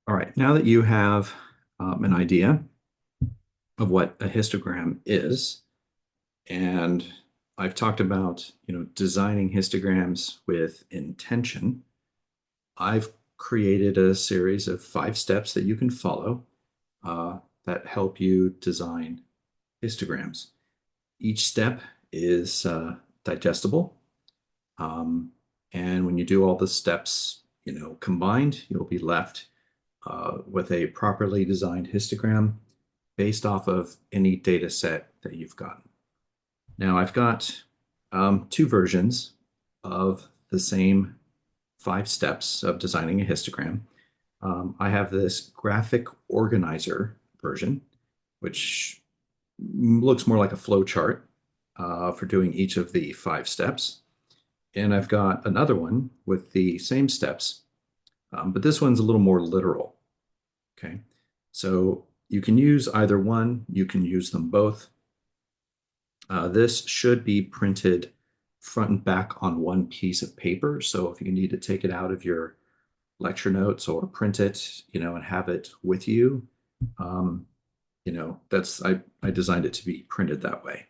All right, now that you have an idea of what a histogram is, and I've talked about, designing histograms with intention, I've created a series of 5 steps that you can follow that help you design histograms. Each step is digestible, um, and when you do all the steps, combined, you'll be left with a properly designed histogram based off of any data set that you've gotten. Now, I've got 2 versions of the same 5 steps of designing a histogram. I have this graphic organizer version, which looks more like a flow chart for doing each of the 5 steps. And I've got another one with the same steps, but this one's a little more literal. Okay. So you can use either one, you can use them both. This should be printed front and back on one piece of paper. So if you need to take it out of your lecture notes or print it, and have it with you, um, I designed it to be printed that way.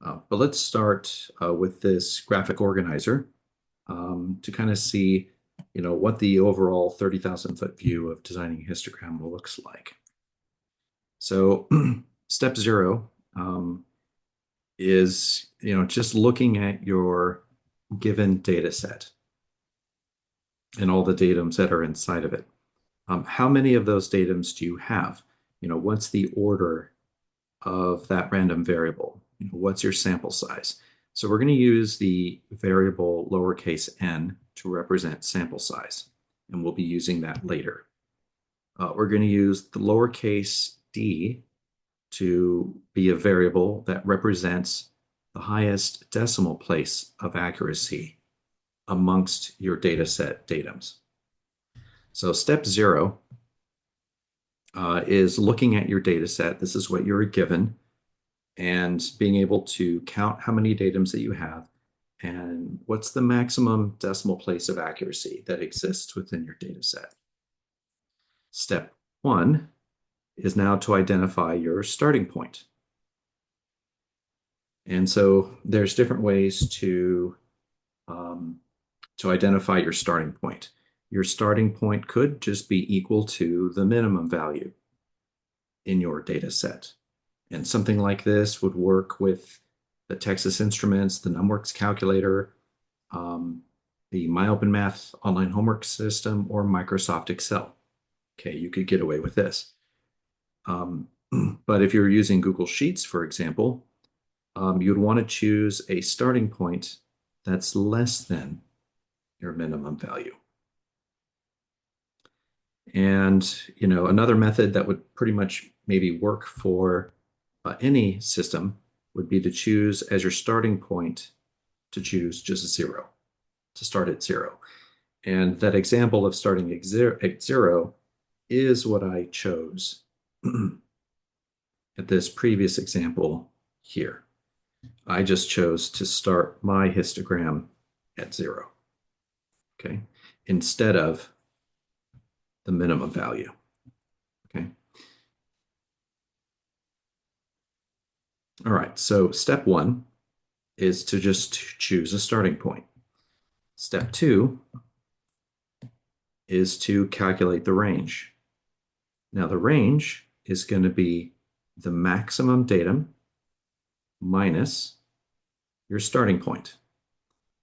But let's start with this graphic organizer to kind of see, what the overall 30,000 foot view of designing a histogram looks like. So step 0 is, just looking at your given data set and all the datums that are inside of it. How many of those datums do you have? What's the order of that random variable? What's your sample size? So we're going to use the variable lowercase n to represent sample size, and we'll be using that later. We're going to use the lowercase d to be a variable that represents the highest decimal place of accuracy amongst your data set datums. So step 0 is looking at your data set. This is what you're given, and being able to count how many datums that you have and what's the maximum decimal place of accuracy that exists within your data set. Step 1 is now to identify your starting point. And so there's different ways to identify your starting point. Your starting point could just be equal to the minimum value in your data set. And something like this would work with the Texas Instruments, the NumWorks calculator, the MyOpenMath online homework system, or Microsoft Excel. Okay, you could get away with this. But if you're using Google Sheets, for example, you'd want to choose a starting point that's less than your minimum value. And, another method that would pretty much maybe work for any system would be to choose as your starting point to choose just 0, to start at 0. And that example of starting at 0 is what I chose at this previous example here. I just chose to start my histogram at 0, okay, instead of the minimum value, okay? All right, so step 1 is to just choose a starting point. Step 2 is to calculate the range. Now the range is going to be the maximum datum minus your starting point.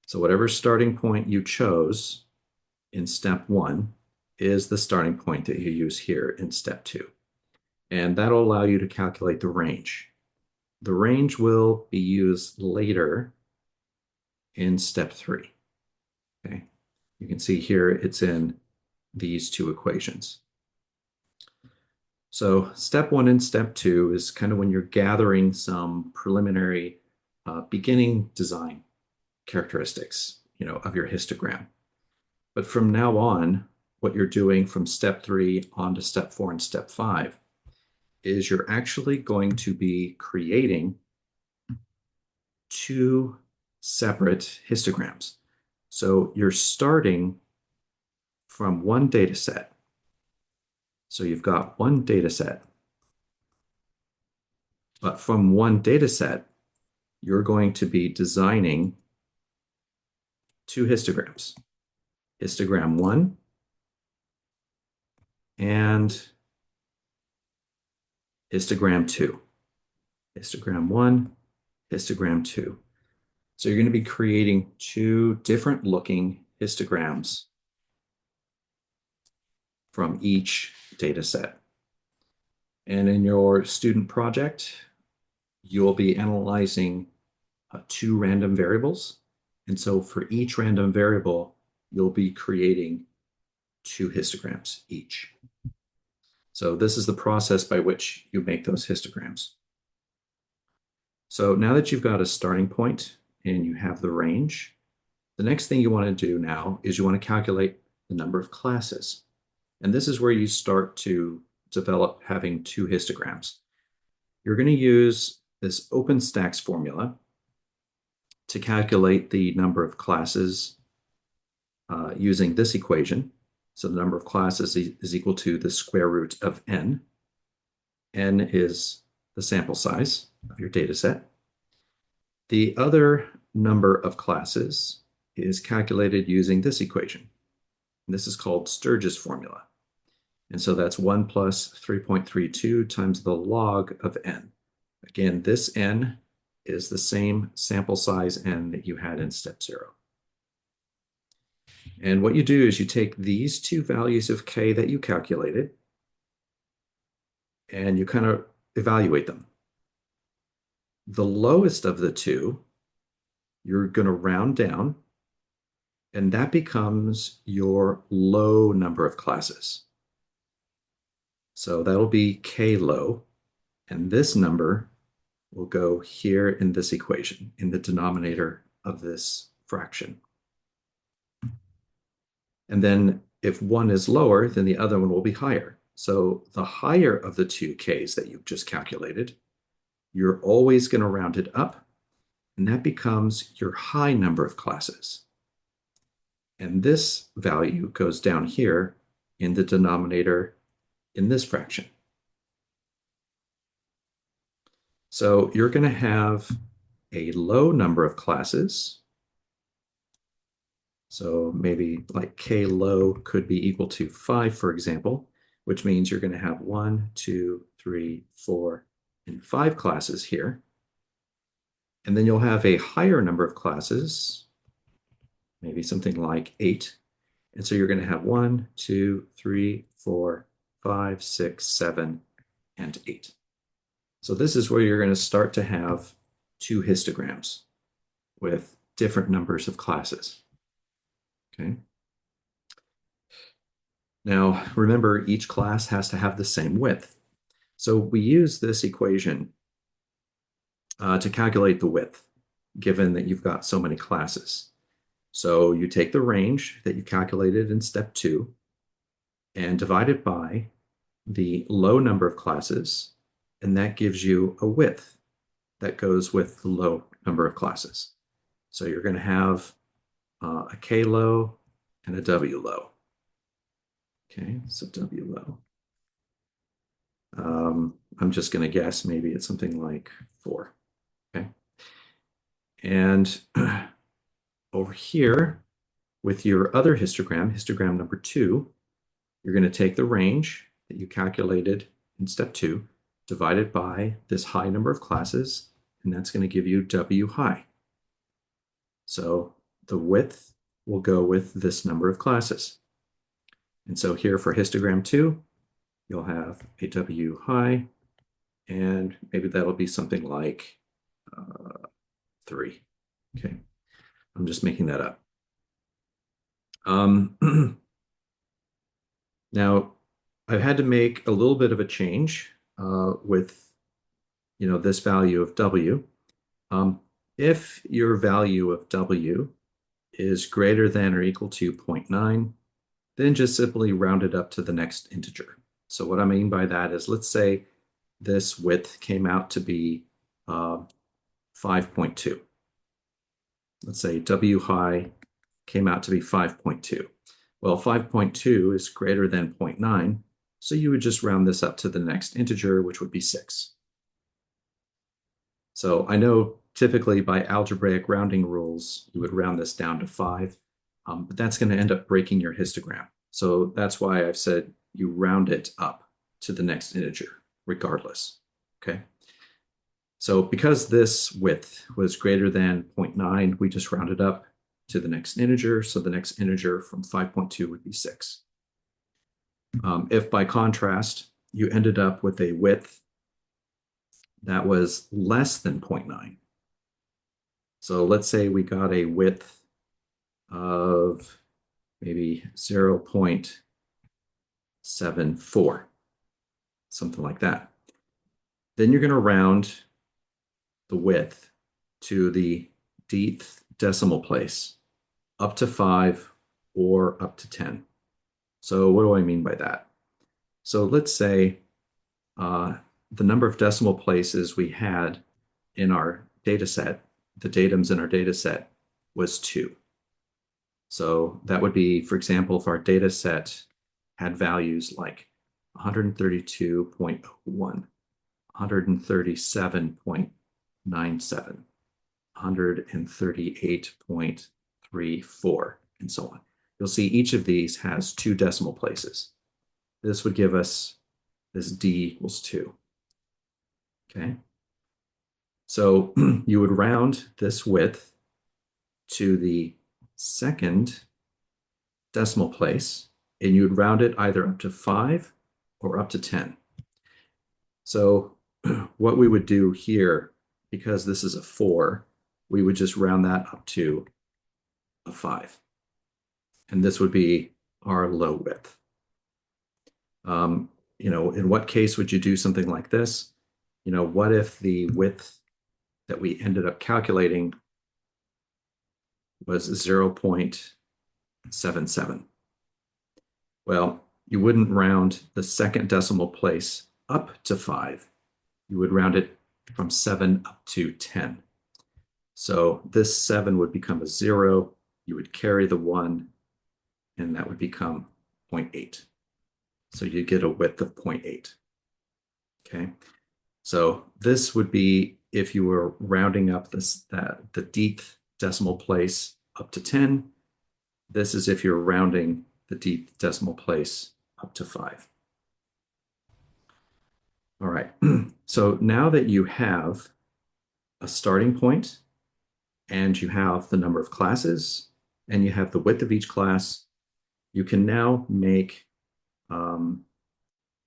So whatever starting point you chose in step 1 is the starting point that you use here in step 2. And that'll allow you to calculate the range. The range will be used later in step 3. Okay, you can see here it's in these 2 equations. So step 1 and step 2 is kind of when you're gathering some preliminary beginning design characteristics, of your histogram. But from now on, what you're doing from step 3 on to step 4 and step 5 is you're actually going to be creating 2 separate histograms. So you're starting from one data set, So you've got one data set, but from one data set, you're going to be designing two histograms, histogram 1 and histogram 2. Histogram 1, histogram 2. So you're going to be creating two different looking histograms from each data set. And in your student project, you'll be analyzing two random variables. And so for each random variable, you'll be creating two histograms each. So this is the process by which you make those histograms. So now that you've got a starting point and you have the range, the next thing you want to do now is you want to calculate the number of classes. And this is where you start to develop having two histograms. You're going to use this OpenStax formula to calculate the number of classes using this equation. So the number of classes is equal to the square root of n. N is the sample size of your data set. The other number of classes is calculated using this equation. And this is called Sturge's formula. And so that's 1 plus 3.32 times the log of n. Again, this n is the same sample size n that you had in step 0. And what you do is you take these two values of k that you calculated and you kind of evaluate them. The lowest of the two, you're going to round down, and that becomes your low number of classes. So that'll be k low, and this number will go here in this equation, in the denominator of this fraction. And then if one is lower, then the other one will be higher. So the higher of the two k's that you've just calculated, you're always going to round it up, and that becomes your high number of classes. And this value goes down here in the denominator in this fraction. So you're going to have a low number of classes. So maybe like k low could be equal to 5, for example, which means you're going to have 1, 2, 3, 4, and 5 classes here. And then you'll have a higher number of classes, maybe something like 8. And so you're going to have 1, 2, 3, 4, 5, 6, 7, and 8. So this is where you're going to start to have two histograms with different numbers of classes. Okay. Now, remember, each class has to have the same width. So we use this equation to calculate the width, given that you've got so many classes. So you take the range that you calculated in step 2 and divide it by the low number of classes, and that gives you a width that goes with the low number of classes. So you're going to have a k low and a w low. Okay, so w low. I'm just going to guess maybe it's something like 4. Okay. And over here, with your other histogram, histogram number 2, you're going to take the range that you calculated in step 2, divide it by this high number of classes, and that's going to give you W high. So the width will go with this number of classes. And so here for histogram 2, you'll have a W high, and maybe that'll be something like 3. Okay, I'm just making that up. Now, I've had to make a little bit of a change with, this value of W. If your value of W is greater than or equal to 0.9, then just simply round it up to the next integer. So what I mean by that is, let's say this width came out to be 5.2. Let's say W high came out to be 5.2. Well, 5.2 is greater than 0.9, So you would just round this up to the next integer, which would be 6. So I know typically by algebraic rounding rules, you would round this down to 5, but that's going to end up breaking your histogram. So that's why I've said you round it up to the next integer, regardless. Okay. So because this width was greater than 0.9, we just rounded up to the next integer. So the next integer from 5.2 would be 6. If by contrast, you ended up with a width that was less than 0.9. So let's say we got a width of maybe 0.74, something like that. Then you're going to round the width to the dth decimal place, up to 5 or up to 10. So what do I mean by that? So let's say the number of decimal places we had in our data set, the datums in our data set, was 2. So that would be, for example, if our data set had values like 132.01, 137.97, 138.34, and so on. You'll see each of these has 2 decimal places. This would give us this d equals 2. Okay. So you would round this width to the second decimal place, and you would round it either up to 5 or up to 10. So what we would do here, because this is a 4, we would just round that up to a 5. And this would be our low width. In what case would you do something like this? What if the width that we ended up calculating was 0.77? Well, you wouldn't round the second decimal place up to 5. You would round it from 7 up to 10. So this 7 would become a 0. You would carry the 1, and that would become 0.8. So you get a width of 0.8. Okay. So this would be if you were rounding up the dth decimal place up to 10. This is if you're rounding the dth decimal place up to 5. All right. So now that you have a starting point and you have the number of classes and you have the width of each class, you can now make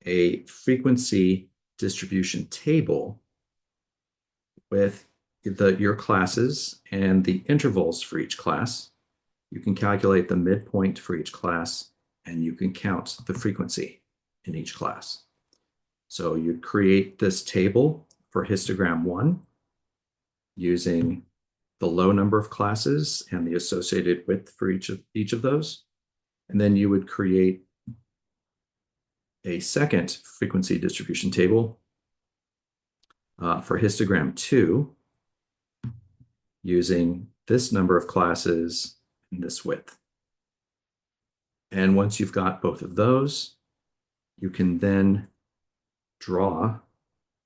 a frequency distribution table with your classes and the intervals for each class. You can calculate the midpoint for each class, and you can count the frequency in each class. So you'd create this table for histogram 1 using the low number of classes and the associated width for each of those. And then you would create a second frequency distribution table for histogram 2 using this number of classes and this width. And once you've got both of those, you can then draw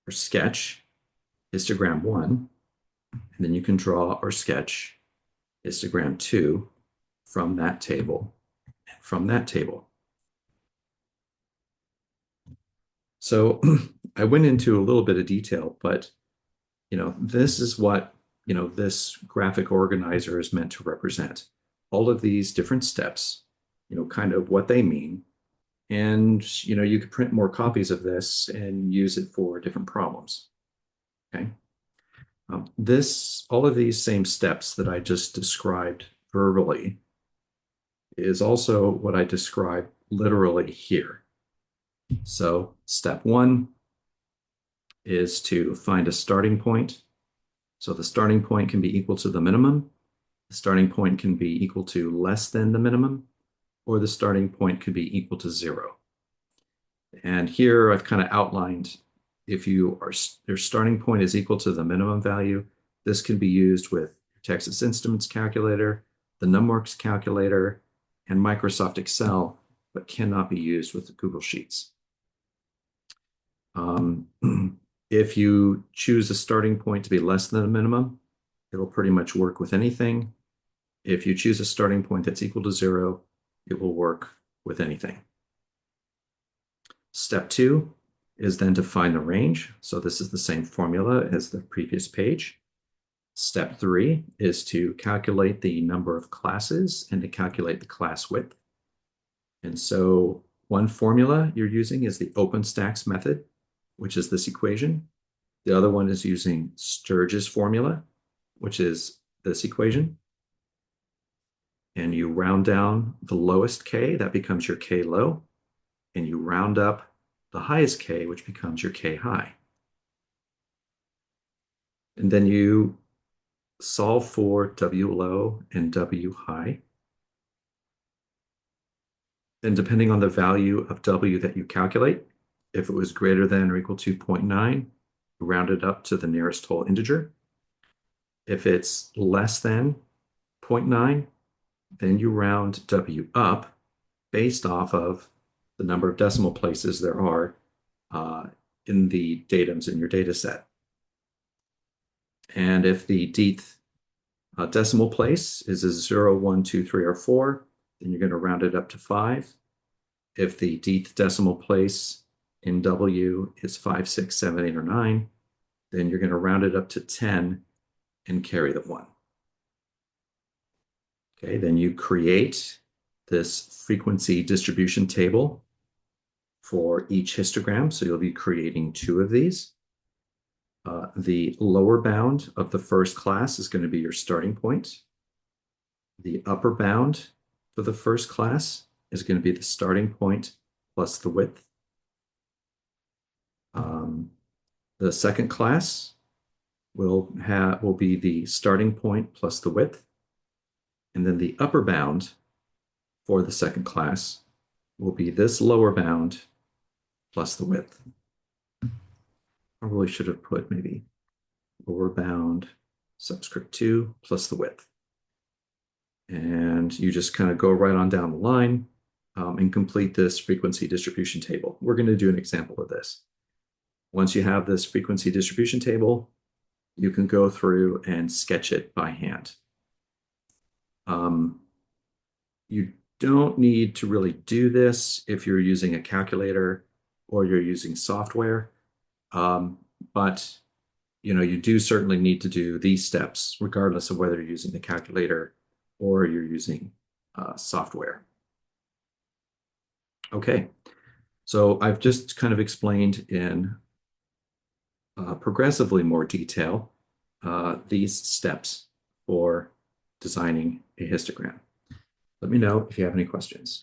or sketch histogram 1, and then you can draw or sketch histogram 2 from that table and from that table. So I went into a little bit of detail, but this is what this graphic organizer is meant to represent. All of these different steps, kind of what they mean. And you could print more copies of this and use it for different problems. Okay. All of these same steps that I just described verbally is also what I describe literally here. So step 1 is to find a starting point. So the starting point can be equal to the minimum. The starting point can be equal to less than the minimum, or the starting point could be equal to 0. And here I've kind of outlined if your starting point is equal to the minimum value, this can be used with Texas Instruments calculator, the NumWorks calculator, and Microsoft Excel, but cannot be used with Google Sheets. Um, if you choose a starting point to be less than a minimum, it'll pretty much work with anything. If you choose a starting point that's equal to 0, it will work with anything. Step 2 is then to find the range. So this is the same formula as the previous page. Step 3 is to calculate the number of classes and to calculate the class width. And so one formula you're using is the OpenStax method, which is this equation. The other one is using Sturge's formula, which is this equation. And you round down the lowest k, that becomes your k low, and you round up the highest k, which becomes your k high. And then you solve for W low and W high. Then depending on the value of W that you calculate, if it was greater than or equal to 0.9, round it up to the nearest whole integer. If it's less than 0.9, then you round W up based off of the number of decimal places there are in the datums in your data set. And if the dth decimal place is a 0, 1, 2, 3, or 4, then you're going to round it up to 5. If the dth decimal place in W is 5, 6, 7, 8, or 9, then you're going to round it up to 10 and carry the 1. Okay, then you create this frequency distribution table for each histogram. So you'll be creating 2 of these. The lower bound of the first class is going to be your starting point. The upper bound for the first class is going to be the starting point plus the width. The second class will be the starting point plus the width. And then the upper bound for the second class will be this lower bound plus the width. I really should have put maybe lower bound subscript 2 plus the width. And you just kind of go right on down the line and complete this frequency distribution table. We're going to do an example of this. Once you have this frequency distribution table, you can go through and sketch it by hand. You don't need to really do this if you're using a calculator or you're using software, but you do certainly need to do these steps regardless of whether you're using the calculator or you're using software. Okay, so I've just kind of explained in progressively more detail these steps for designing a histogram. Let me know if you have any questions.